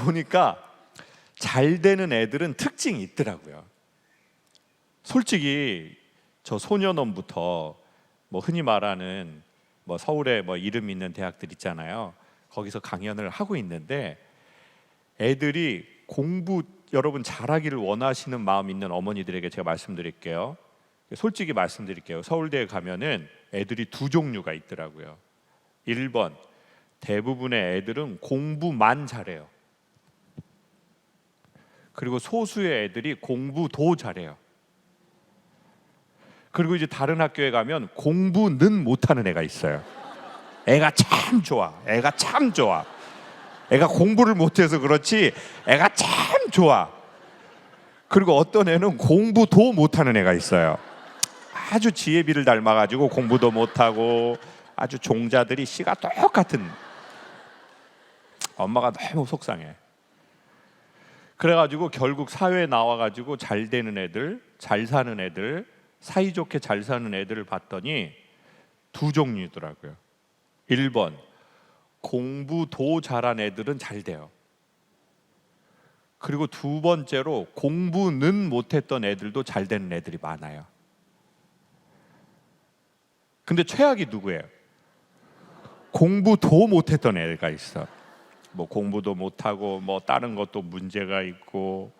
보니까 잘 되는 애들은 특징이 있더라고요. 솔직히 저 소년원부터 뭐 흔히 말하는 뭐 서울에 뭐 이름 있는 대학들 있잖아요. 거기서 강연을 하고 있는데 애들이 공부 여러분 잘하기를 원하시는 마음 있는 어머니들에게 제가 말씀드릴게요. 솔직히 말씀드릴게요. 서울대에 가면은 애들이 두 종류가 있더라고요. 1번, 대부분의 애들은 공부만 잘해요. 그리고 소수의 애들이 공부도 잘해요. 그리고 이제 다른 학교에 가면 공부는 못하는 애가 있어요. 애가 참 좋아. 애가 참 좋아. 애가 공부를 못해서 그렇지 애가 참 좋아. 그리고 어떤 애는 공부도 못하는 애가 있어요. 아주 지혜비를 닮아가지고 공부도 못하고 아주 종자들이 씨가 똑같은. 엄마가 너무 속상해. 그래가지고 결국 사회에 나와가지고 잘 되는 애들, 잘 사는 애들, 사이좋게 잘 사는 애들을 봤더니 두 종류더라고요. 1번, 공부도 잘한 애들은 잘 돼요. 그리고 두 번째로 공부는 못했던 애들도 잘 되는 애들이 많아요. 근데 최악이 누구예요? 공부도 못했던 애가 있어. 뭐 공부도 못하고 뭐 다른 것도 문제가 있고,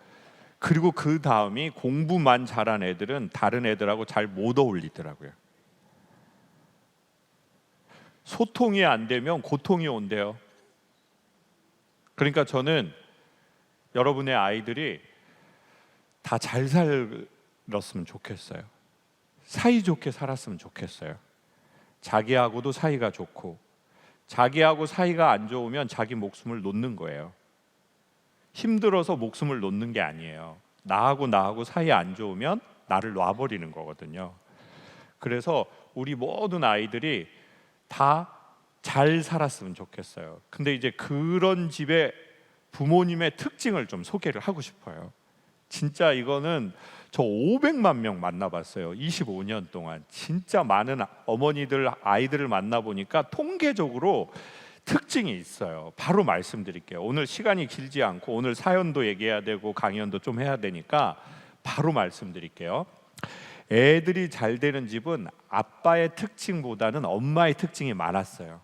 그리고 그 다음이 공부만 잘한 애들은 다른 애들하고 잘 못 어울리더라고요. 소통이 안 되면 고통이 온대요. 그러니까 저는 여러분의 아이들이 다 잘 살았으면 좋겠어요. 사이좋게 살았으면 좋겠어요. 자기하고도 사이가 좋고, 자기하고 사이가 안 좋으면 자기 목숨을 놓는 거예요. 힘들어서 목숨을 놓는 게 아니에요. 나하고 사이 안 좋으면 나를 놔버리는 거거든요. 그래서 우리 모든 아이들이 다 잘 살았으면 좋겠어요. 근데 이제 그런 집의 부모님의 특징을 좀 소개를 하고 싶어요. 진짜 이거는 저 500만 명 만나봤어요. 25년 동안 진짜 많은 어머니들, 아이들을 만나보니까 통계적으로 특징이 있어요. 바로 말씀드릴게요. 오늘 시간이 길지 않고 오늘 사연도 얘기해야 되고 강연도 좀 해야 되니까 바로 말씀드릴게요. 애들이 잘 되는 집은 아빠의 특징보다는 엄마의 특징이 많았어요.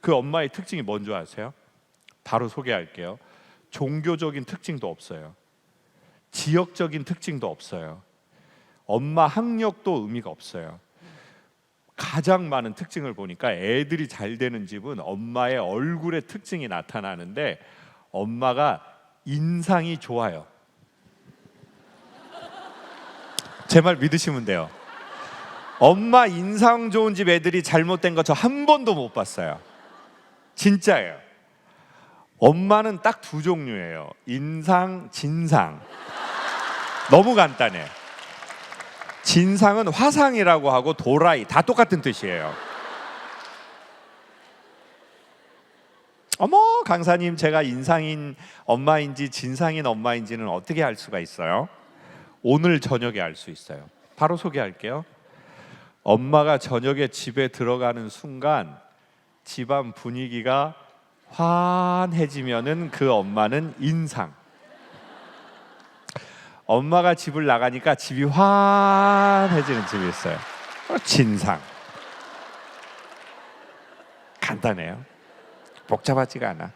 그 엄마의 특징이 뭔지 아세요? 바로 소개할게요. 종교적인 특징도 없어요. 지역적인 특징도 없어요. 엄마 학력도 의미가 없어요. 가장 많은 특징을 보니까 애들이 잘 되는 집은 엄마의 얼굴의 특징이 나타나는데 엄마가 인상이 좋아요. 제 말 믿으시면 돼요. 엄마 인상 좋은 집 애들이 잘못된 거 저 한 번도 못 봤어요. 진짜예요. 엄마는 딱 두 종류예요. 인상, 진상. 너무 간단해. 진상은 화상이라고 하고 도라이 다 똑같은 뜻이에요. 어머, 강사님, 제가 인상인 엄마인지 진상인 엄마인지는 어떻게 알 수가 있어요? 오늘 저녁에 알 수 있어요. 바로 소개할게요. 엄마가 저녁에 집에 들어가는 순간 집안 분위기가 환해지면은 그 엄마는 인상. 엄마가 집을 나가니까 집이 환해지는 집이 있어요. 진상. 간단해요. 복잡하지가 않아.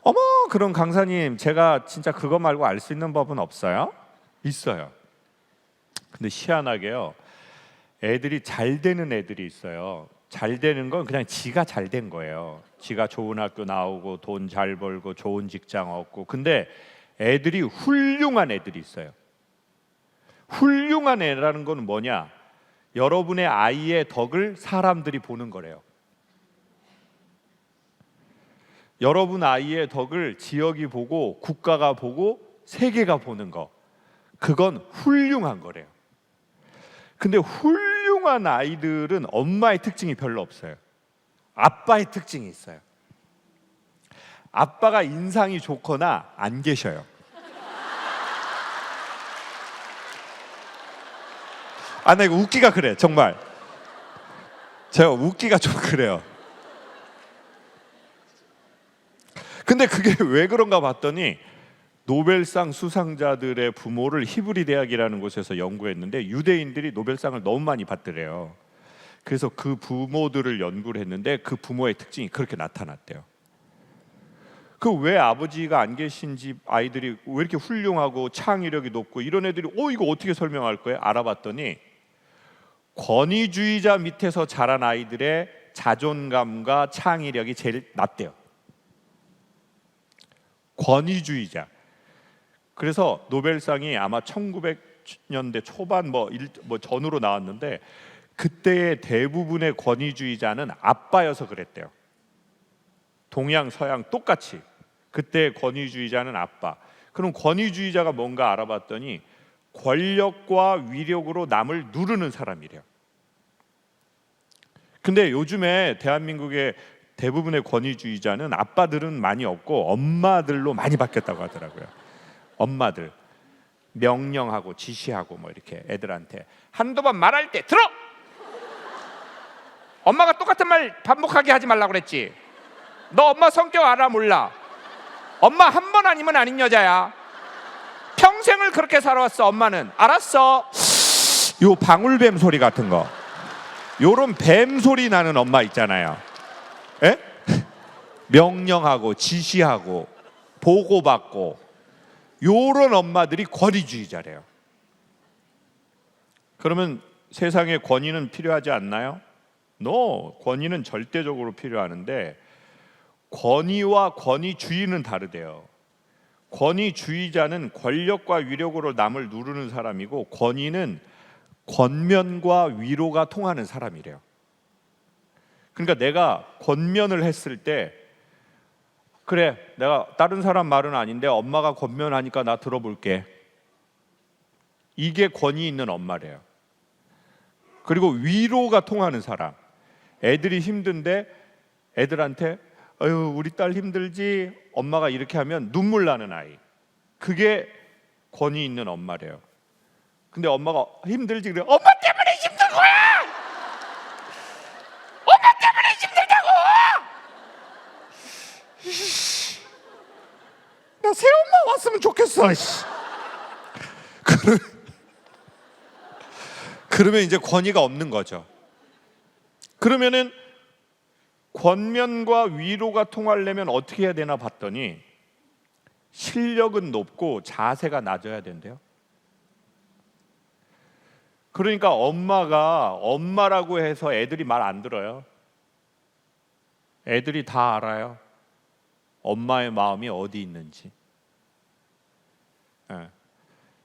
어머, 그럼 강사님, 제가 진짜 그거 말고 알 수 있는 법은 없어요? 있어요. 근데 희한하게요, 애들이 잘 되는 애들이 있어요. 잘 되는 건 그냥 지가 잘 된 거예요. 지가 좋은 학교 나오고 돈 잘 벌고 좋은 직장 얻고. 근데 애들이 훌륭한 애들이 있어요. 훌륭한 애라는 건 뭐냐? 여러분의 아이의 덕을 사람들이 보는 거래요. 여러분 아이의 덕을 지역이 보고 국가가 보고 세계가 보는 거, 그건 훌륭한 거래요. 근데 훌륭한 아이들은 엄마의 특징이 별로 없어요. 아빠의 특징이 있어요. 아빠가 인상이 좋거나 안 계셔요. 나 이거 웃기가 그래. 정말 제가 웃기가 좀 그래요. 근데 그게 왜 그런가 봤더니 노벨상 수상자들의 부모를 히브리 대학이라는 곳에서 연구했는데 유대인들이 노벨상을 너무 많이 받더래요. 그래서 그 부모들을 연구를 했는데 그 부모의 특징이 그렇게 나타났대요. 그 왜 아버지가 안 계신 집 아이들이 왜 이렇게 훌륭하고 창의력이 높고 이런 애들이 이거 어떻게 설명할 거예요? 알아봤더니 권위주의자 밑에서 자란 아이들의 자존감과 창의력이 제일 낮대요. 권위주의자. 그래서 노벨상이 아마 1900년대 초반 뭐 전후로 나왔는데 그때의 대부분의 권위주의자는 아빠여서 그랬대요. 동양 서양 똑같이 그때 권위주의자는 아빠. 그럼 권위주의자가 뭔가 알아봤더니 권력과 위력으로 남을 누르는 사람이래요. 근데 요즘에 대한민국의 대부분의 권위주의자는 아빠들은 많이 없고 엄마들로 많이 바뀌었다고 하더라고요. 엄마들 명령하고 지시하고 뭐 이렇게 애들한테 한두 번 말할 때 들어! 엄마가 똑같은 말 반복하게 하지 말라고 그랬지. 너 엄마 성격 알아 몰라? 엄마 한 번 아니면 아닌 여자야. 평생을 그렇게 살아왔어. 엄마는 알았어. 요 방울뱀 소리 같은 거, 요런 뱀 소리 나는 엄마 있잖아요. 에? 명령하고 지시하고 보고받고 요런 엄마들이 권위주의자래요. 그러면 세상에 권위는 필요하지 않나요? No, 권위는 절대적으로 필요하는데 권위와 권위주의는 다르대요. 권위주의자는 권력과 위력으로 남을 누르는 사람이고 권위는 권면과 위로가 통하는 사람이래요. 그러니까 내가 권면을 했을 때 그래, 내가 다른 사람 말은 아닌데 엄마가 권면하니까 나 들어볼게. 이게 권위 있는 엄마래요. 그리고 위로가 통하는 사람. 애들이 힘든데 애들한테 아유 우리 딸 힘들지? 엄마가 이렇게 하면 눈물 나는 아이. 그게 권위 있는 엄마래요. 근데 엄마가 힘들지 그래. 엄마 때문에 힘든 거야! 엄마 때문에 힘들다고! 나 새엄마 왔으면 좋겠어. 그러면 이제 권위가 없는 거죠. 그러면은 권면과 위로가 통하려면 어떻게 해야 되나 봤더니 실력은 높고 자세가 낮아야 된대요. 그러니까 엄마가 엄마라고 해서 애들이 말 안 들어요. 애들이 다 알아요. 엄마의 마음이 어디 있는지.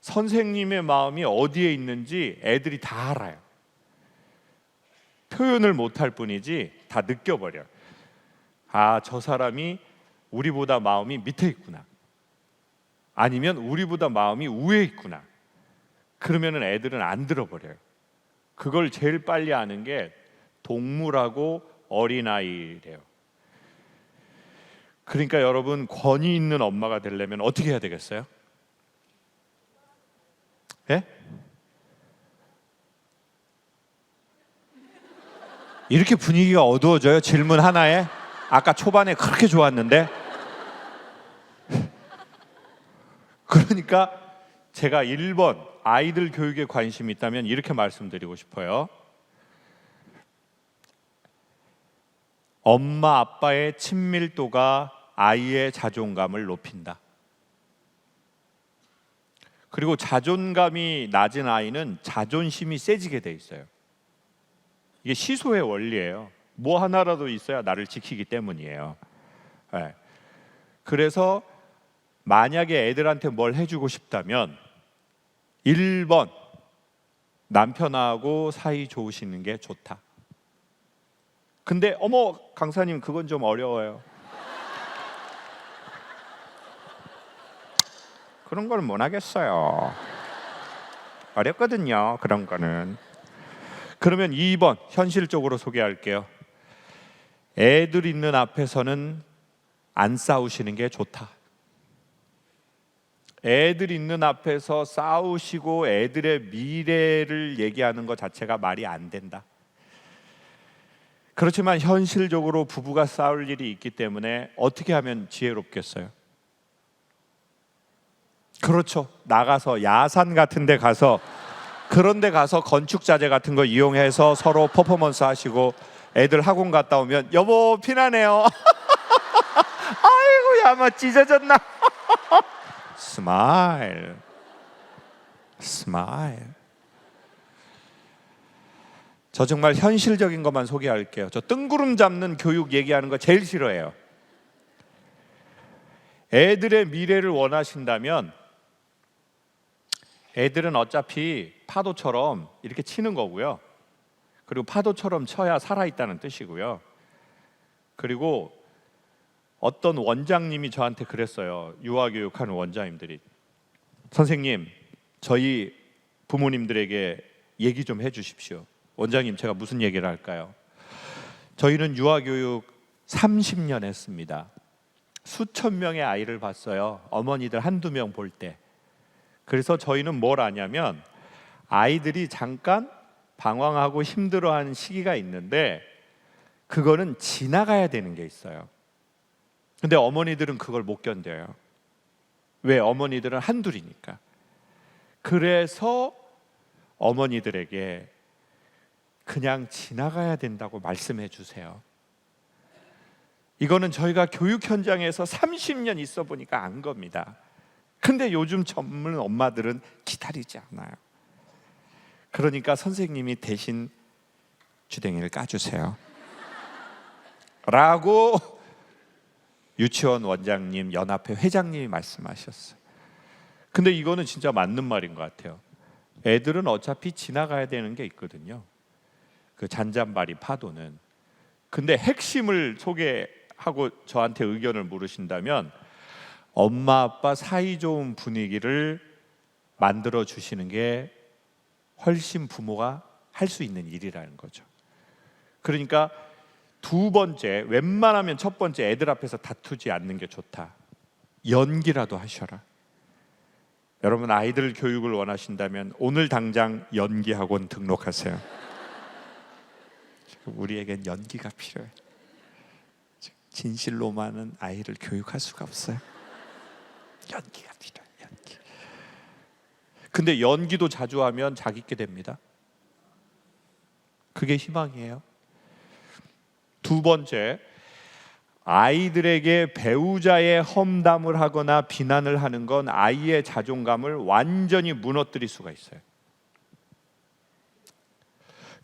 선생님의 마음이 어디에 있는지 애들이 다 알아요. 표현을 못할 뿐이지 다 느껴버려요. 아, 저 사람이 우리보다 마음이 밑에 있구나. 아니면 우리보다 마음이 위에 있구나. 그러면은 애들은 안 들어버려요. 그걸 제일 빨리 아는 게 동물하고 어린아이래요. 그러니까 여러분 권위 있는 엄마가 되려면 어떻게 해야 되겠어요? 예? 이렇게 분위기가 어두워져요? 질문 하나에? 아까 초반에 그렇게 좋았는데. 그러니까 제가 1번 아이들 교육에 관심이 있다면 이렇게 말씀드리고 싶어요. 엄마 아빠의 친밀도가 아이의 자존감을 높인다. 그리고 자존감이 낮은 아이는 자존심이 세지게 돼 있어요. 이게 시소의 원리예요. 뭐 하나라도 있어야 나를 지키기 때문이에요. 네. 그래서 만약에 애들한테 뭘 해주고 싶다면 1번 남편하고 사이 좋으시는 게 좋다. 근데 어머 강사님 그건 좀 어려워요. 그런 걸 못 하겠어요. 어렵거든요. 그런 거는. 그러면 2번 현실적으로 소개할게요. 애들 있는 앞에서는 안 싸우시는 게 좋다. 애들 있는 앞에서 싸우시고 애들의 미래를 얘기하는 것 자체가 말이 안 된다. 그렇지만 현실적으로 부부가 싸울 일이 있기 때문에 어떻게 하면 지혜롭겠어요? 그렇죠. 나가서 야산 같은 데 가서, 그런 데 가서 건축자재 같은 거 이용해서 서로 퍼포먼스 하시고, 애들 학원 갔다 오면 여보 피나네요. 아이고 야마 찢어졌나. 스마일 스마일. 저 정말 현실적인 것만 소개할게요. 저 뜬구름 잡는 교육 얘기하는 거 제일 싫어해요. 애들의 미래를 원하신다면 애들은 어차피 파도처럼 이렇게 치는 거고요. 그리고 파도처럼 쳐야 살아있다는 뜻이고요. 그리고 어떤 원장님이 저한테 그랬어요. 유아교육하는 원장님들이, 선생님 저희 부모님들에게 얘기 좀 해주십시오. 원장님 제가 무슨 얘기를 할까요? 저희는 유아교육 30년 했습니다. 수천 명의 아이를 봤어요. 어머니들 한두 명 볼 때. 그래서 저희는 뭘 아냐면 아이들이 잠깐 방황하고 힘들어하는 시기가 있는데 그거는 지나가야 되는 게 있어요. 근데 어머니들은 그걸 못 견뎌요. 왜? 어머니들은 한둘이니까. 그래서 어머니들에게 그냥 지나가야 된다고 말씀해 주세요. 이거는 저희가 교육 현장에서 30년 있어 보니까 안 겁니다. 근데 요즘 젊은 엄마들은 기다리지 않아요. 그러니까 선생님이 대신 주댕이를 까주세요 라고 유치원 원장님, 연합회 회장님이 말씀하셨어요. 근데 이거는 진짜 맞는 말인 것 같아요. 애들은 어차피 지나가야 되는 게 있거든요. 그 잔잔바리 파도는. 근데 핵심을 소개하고 저한테 의견을 물으신다면 엄마 아빠 사이 좋은 분위기를 만들어 주시는 게 훨씬 부모가 할 수 있는 일이라는 거죠. 그러니까 두 번째, 웬만하면 첫 번째 애들 앞에서 다투지 않는 게 좋다. 연기라도 하셔라. 여러분 아이들 교육을 원하신다면 오늘 당장 연기학원 등록하세요. 우리에겐 연기가 필요해. 진실로만은 아이를 교육할 수가 없어요. 연기가 필요해. 연기. 근데 연기도 자주 하면 자기 게 됩니다. 그게 희망이에요. 두 번째, 아이들에게 배우자의 험담을 하거나 비난을 하는 건 아이의 자존감을 완전히 무너뜨릴 수가 있어요.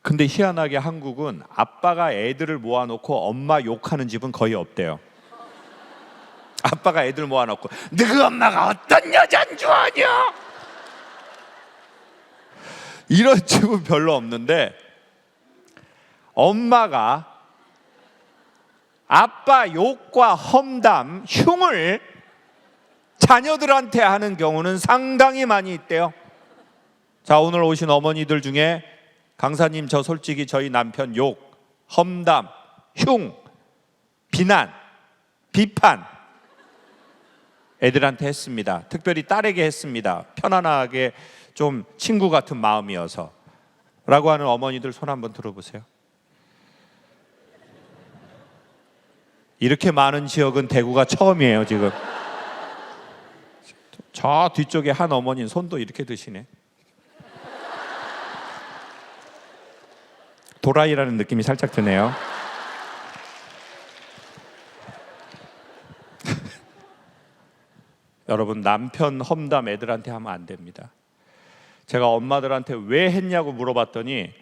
근데 희한하게 한국은 아빠가 애들을 모아놓고 엄마 욕하는 집은 거의 없대요. 아빠가 애들 모아놓고 너희 엄마가 어떤 여자인 줄 아냐? 이런 집은 별로 없는데 엄마가 아빠 욕과 험담, 흉을 자녀들한테 하는 경우는 상당히 많이 있대요. 자, 오늘 오신 어머니들 중에 강사님 저 솔직히 저희 남편 욕, 험담, 흉, 비난, 비판 애들한테 했습니다. 특별히 딸에게 했습니다. 편안하게 좀 친구 같은 마음이어서 라고 하는 어머니들 손 한번 들어보세요. 이렇게 많은 지역은 대구가 처음이에요 지금. 저 뒤쪽에 한 어머니는 손도 이렇게 드시네. 도라이라는 느낌이 살짝 드네요. 여러분 남편 험담 애들한테 하면 안 됩니다. 제가 엄마들한테 왜 했냐고 물어봤더니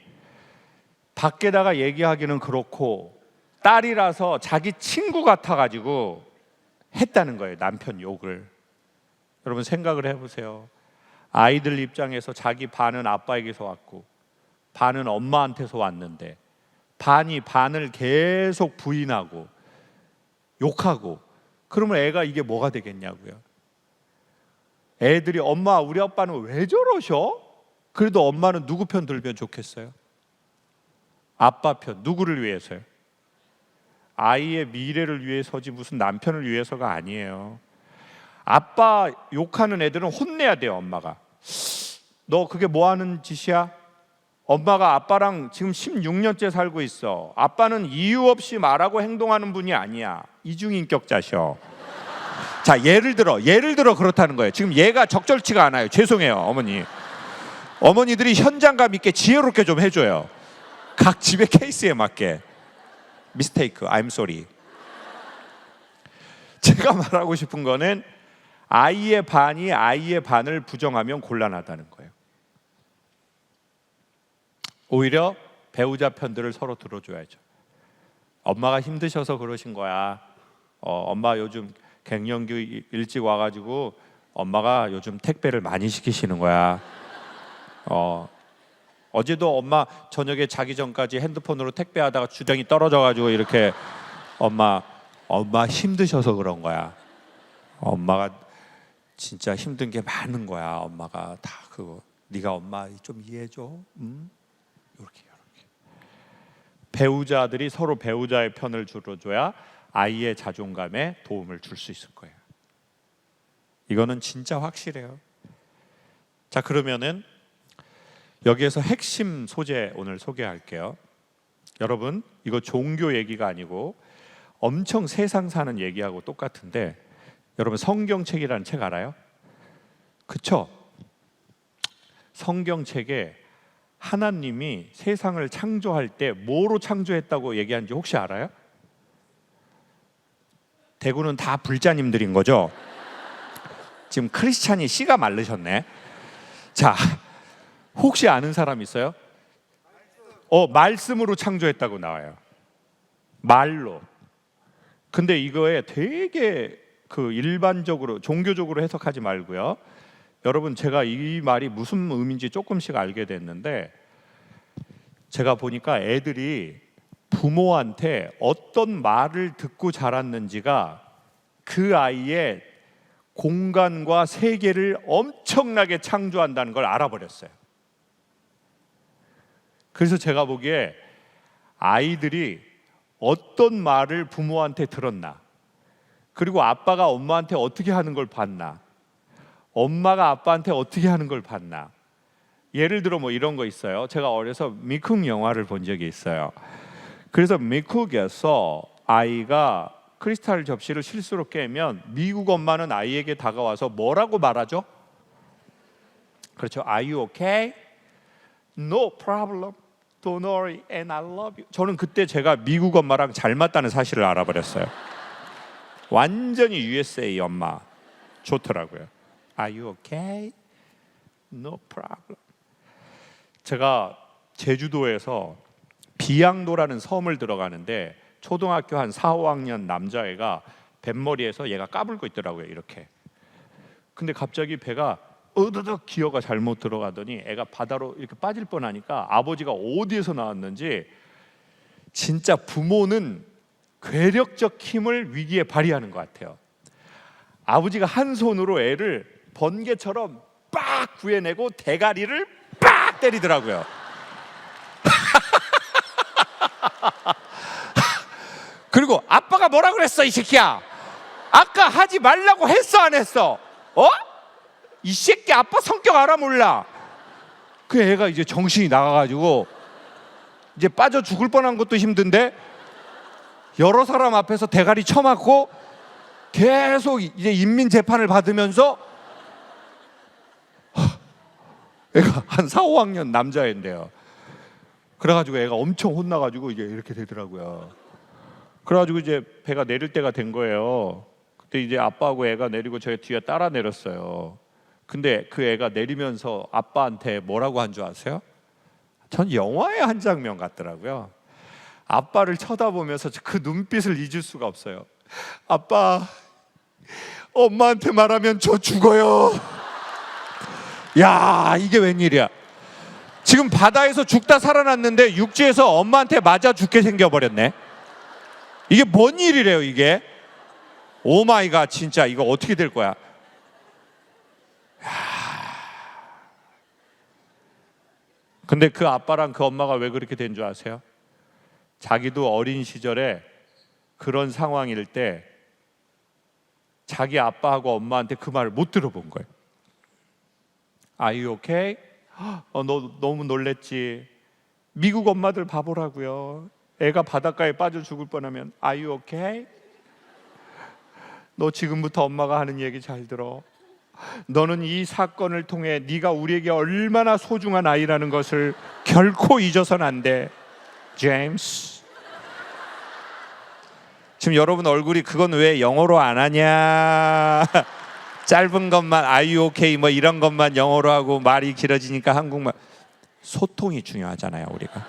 밖에다가 얘기하기는 그렇고 딸이라서 자기 친구 같아가지고 했다는 거예요. 남편 욕을. 여러분 생각을 해보세요. 아이들 입장에서 자기 반은 아빠에게서 왔고 반은 엄마한테서 왔는데 반이 반을 계속 부인하고 욕하고 그러면 애가 이게 뭐가 되겠냐고요. 애들이 엄마 우리 아빠는 왜 저러셔? 그래도 엄마는 누구 편 들면 좋겠어요? 아빠 편. 누구를 위해서요? 아이의 미래를 위해서지 무슨 남편을 위해서가 아니에요. 아빠 욕하는 애들은 혼내야 돼요. 엄마가 너 그게 뭐 하는 짓이야? 엄마가 아빠랑 지금 16년째 살고 있어. 아빠는 이유 없이 말하고 행동하는 분이 아니야. 이중인격자셔. 자, 예를 들어 그렇다는 거예요. 지금 얘가 적절치가 않아요. 죄송해요, 어머니. 어머니들이 현장감 있게 지혜롭게 좀 해줘요. 각 집의 케이스에 맞게. 미스테이크, I'm sorry. 제가 말하고 싶은 거는 아이의 반이 아이의 반을 부정하면 곤란하다는 거예요. 오히려 배우자 편들을 서로 들어줘야죠. 엄마가 힘드셔서 그러신 거야. 엄마 요즘 갱년기 일찍 와가지고 엄마가 요즘 택배를 많이 시키시는 거야. 어제도 엄마 저녁에 자기 전까지 핸드폰으로 택배하다가 주댕이 떨어져가지고 이렇게 엄마 힘드셔서 그런 거야. 엄마가 진짜 힘든 게 많은 거야. 엄마가 다 그거. 네가 엄마 좀 이해해줘. 이렇게. 배우자들이 서로 배우자의 편을 들어줘야 아이의 자존감에 도움을 줄 수 있을 거예요. 이거는 진짜 확실해요. 자, 그러면은 여기에서 핵심 소재 오늘 소개할게요. 여러분, 이거 종교 얘기가 아니고 엄청 세상 사는 얘기하고 똑같은데, 여러분 성경책이라는 책 알아요? 그쵸? 성경책에 하나님이 세상을 창조할 때 뭐로 창조했다고 얘기하는지 혹시 알아요? 대구는 다 불자님들인 거죠? 지금 크리스찬이 씨가 마르셨네. 자, 혹시 아는 사람 있어요? 말씀으로 창조했다고 나와요. 말로. 근데 이거에 되게 그 일반적으로 종교적으로 해석하지 말고요. 여러분, 제가 이 말이 무슨 의미인지 조금씩 알게 됐는데, 제가 보니까 애들이 부모한테 어떤 말을 듣고 자랐는지가 그 아이의 공간과 세계를 엄청나게 창조한다는 걸 알아버렸어요. 그래서 제가 보기에 아이들이 어떤 말을 부모한테 들었나, 그리고 아빠가 엄마한테 어떻게 하는 걸 봤나, 엄마가 아빠한테 어떻게 하는 걸 봤나. 예를 들어 뭐 이런 거 있어요. 제가 어려서 미국 영화를 본 적이 있어요. 그래서 미국에서 아이가 크리스탈 접시를 실수로 깨면 미국 엄마는 아이에게 다가와서 뭐라고 말하죠? 그렇죠. Are you okay? No problem. Don't worry. And I love you. 저는 그때 제가 미국 엄마랑 잘 맞다는 사실을 알아버렸어요. 완전히 USA 엄마 좋더라고요. Are you okay? No problem. 제가 제주도에서 비양도라는 섬을 들어가는데 초등학교 한 4, 5학년 남자애가 뱃머리에서 얘가 까불고 있더라고요. 이렇게. 근데 갑자기 배가 으드득 기어가 잘못 들어가더니 애가 바다로 이렇게 빠질 뻔하니까 아버지가 어디에서 나왔는지, 진짜 부모는 괴력적 힘을 위기에 발휘하는 것 같아요. 아버지가 한 손으로 애를 번개처럼 빡 구해내고 대가리를 빡 때리더라고요. 그리고 아빠가 뭐라 그랬어 이 새끼야? 아까 하지 말라고 했어 안 했어? 이 새끼 아빠 성격 알아 몰라? 그 애가 이제 정신이 나가가지고 이제 빠져 죽을 뻔한 것도 힘든데 여러 사람 앞에서 대가리 쳐맞고 계속 이제 인민 재판을 받으면서, 애가 한 4, 5학년 남자애인데요. 그래가지고 애가 엄청 혼나가지고 이제 이렇게 되더라고요. 그래가지고 이제 배가 내릴 때가 된 거예요. 그때 이제 아빠하고 애가 내리고 저 뒤에 따라 내렸어요. 근데 그 애가 내리면서 아빠한테 뭐라고 한 줄 아세요? 전 영화의 한 장면 같더라고요. 아빠를 쳐다보면서 그 눈빛을 잊을 수가 없어요. 아빠, 엄마한테 말하면 저 죽어요. 야, 이게 웬일이야? 지금 바다에서 죽다 살아났는데 육지에서 엄마한테 맞아 죽게 생겨버렸네. 이게 뭔 일이래요 이게? 오 마이 갓, 진짜 이거 어떻게 될 거야? 근데 그 아빠랑 그 엄마가 왜 그렇게 된 줄 아세요? 자기도 어린 시절에 그런 상황일 때 자기 아빠하고 엄마한테 그 말을 못 들어본 거예요. Are you okay? 너 너무 놀랬지. 미국 엄마들 바보라고요. 애가 바닷가에 빠져 죽을 뻔하면 Are you okay? 너 지금부터 엄마가 하는 얘기 잘 들어. 너는 이 사건을 통해 네가 우리에게 얼마나 소중한 아이라는 것을 결코 잊어서는 안 돼, 제임스. 지금 여러분 얼굴이 그건 왜 영어로 안 하냐 짧은 것만 Are you okay? 뭐 이런 것만 영어로 하고 말이 길어지니까 한국말. 소통이 중요하잖아요. 우리가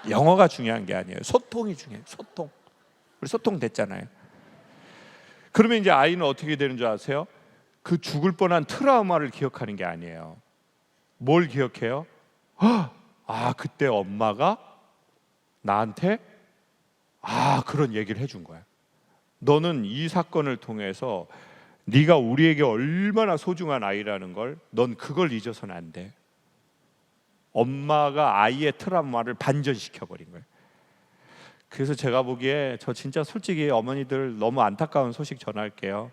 영어가 중요한 게 아니에요. 소통이 중요해요. 소통. 우리 소통 됐잖아요. 그러면 이제 아이는 어떻게 되는 줄 아세요? 그 죽을 뻔한 트라우마를 기억하는 게 아니에요. 뭘 기억해요? 아, 그때 엄마가 나한테 그런 얘기를 해준 거야. 너는 이 사건을 통해서 네가 우리에게 얼마나 소중한 아이라는 걸, 넌 그걸 잊어서는 안 돼. 엄마가 아이의 트라우마를 반전시켜버린 거예요. 그래서 제가 보기에 저 진짜 솔직히 어머니들 너무 안타까운 소식 전할게요.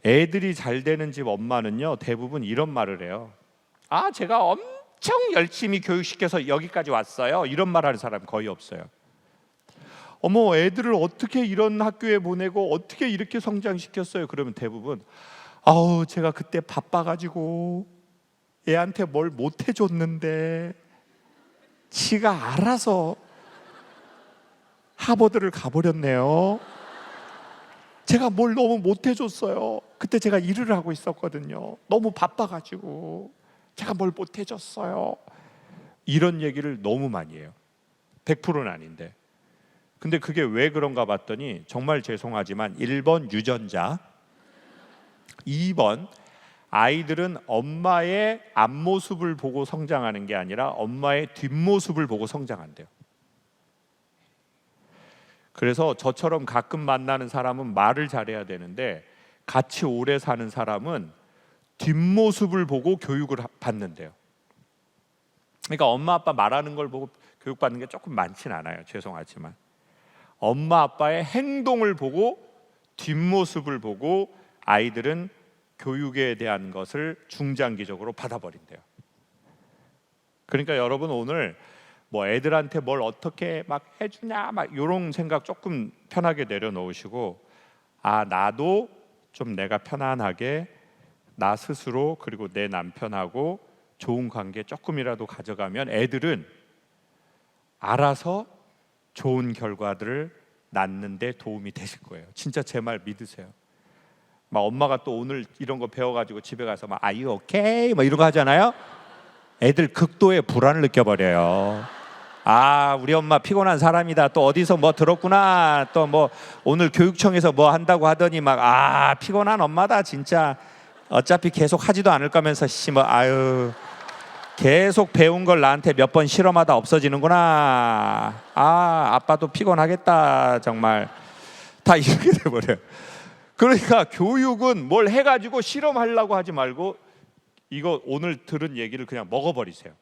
애들이 잘 되는 집 엄마는요 대부분 이런 말을 해요. 제가 엄청 열심히 교육시켜서 여기까지 왔어요. 이런 말 하는 사람 거의 없어요. 어머, 애들을 어떻게 이런 학교에 보내고 어떻게 이렇게 성장시켰어요? 그러면 대부분 제가 그때 바빠가지고 애한테 뭘 못 해줬는데 지가 알아서 하버드를 가버렸네요. 제가 뭘 너무 못 해줬어요. 그때 제가 일을 하고 있었거든요. 너무 바빠가지고 제가 뭘 못 해줬어요. 이런 얘기를 너무 많이 해요. 100%는 아닌데. 근데 그게 왜 그런가 봤더니 정말 죄송하지만 1번 유전자, 2번 아이들은 엄마의 앞모습을 보고 성장하는 게 아니라 엄마의 뒷모습을 보고 성장한대요. 그래서 저처럼 가끔 만나는 사람은 말을 잘해야 되는데 같이 오래 사는 사람은 뒷모습을 보고 교육을 받는데요. 그러니까 엄마 아빠 말하는 걸 보고 교육받는 게 조금 많진 않아요. 죄송하지만 엄마 아빠의 행동을 보고 뒷모습을 보고 아이들은 교육에 대한 것을 중장기적으로 받아버린대요. 그러니까 여러분 오늘 뭐 애들한테 뭘 어떻게 막 해주냐 막 이런 생각 조금 편하게 내려놓으시고 나도 좀 내가 편안하게 나 스스로 그리고 내 남편하고 좋은 관계 조금이라도 가져가면 애들은 알아서 좋은 결과들을 낳는 데 도움이 되실 거예요. 진짜 제 말 믿으세요. 막 엄마가 또 오늘 이런 거 배워가지고 집에 가서 막 Are you okay? 뭐 이런 거 하잖아요. 애들 극도의 불안을 느껴버려요. 우리 엄마 피곤한 사람이다. 또 어디서 뭐 들었구나. 또 뭐 오늘 교육청에서 뭐 한다고 하더니 막 피곤한 엄마다 진짜. 어차피 계속 하지도 않을 거면서 계속 배운 걸 나한테 몇 번 실험하다 없어지는구나. 아빠도 피곤하겠다 정말. 다 이렇게 돼버려요. 그러니까 교육은 뭘 해가지고 실험하려고 하지 말고 이거 오늘 들은 얘기를 그냥 먹어버리세요.